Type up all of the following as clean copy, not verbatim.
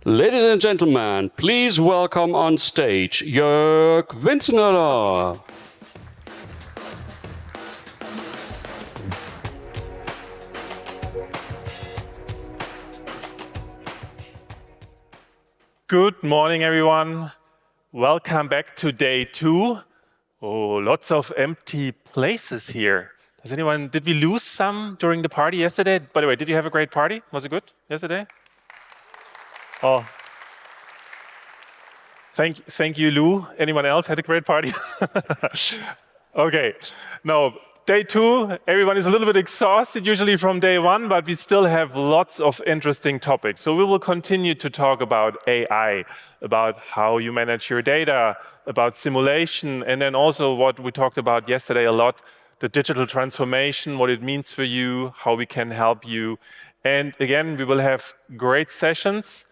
Ladies and gentlemen, please welcome on stage Jörg Winzenhöller. Good morning, everyone. Welcome back to day 2. Oh, lots of empty places here. Did we lose some during the party yesterday? By the way, did you have a great party? Was it good yesterday? Oh, thank you, Lou. Anyone else had a great party? Okay, no, day 2, everyone is a little bit exhausted usually from day 1, but we still have lots of interesting topics. So we will continue to talk about AI, about how you manage your data, about simulation, and then also what we talked about yesterday a lot, the digital transformation, what it means for you, how we can help you. And again, we will have great sessions.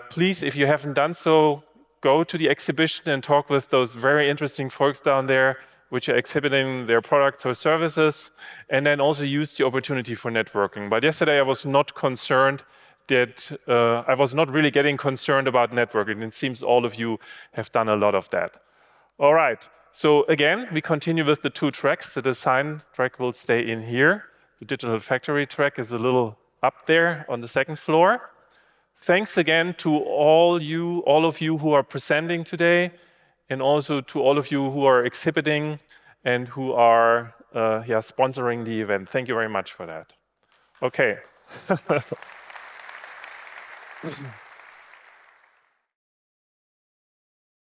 Please, if you haven't done so, go to the exhibition and talk with those very interesting folks down there, which are exhibiting their products or services, and then also use the opportunity for networking. But yesterday I was not concerned that, I was not really getting concerned about networking. It seems all of you have done a lot of that. All right, so again, we continue with the 2 tracks. The design track will stay in here. The digital factory track is a little up there on the 2nd floor. Thanks again to all of you who are presenting today, and also to all of you who are exhibiting and who are sponsoring the event. Thank you very much for that. Okay.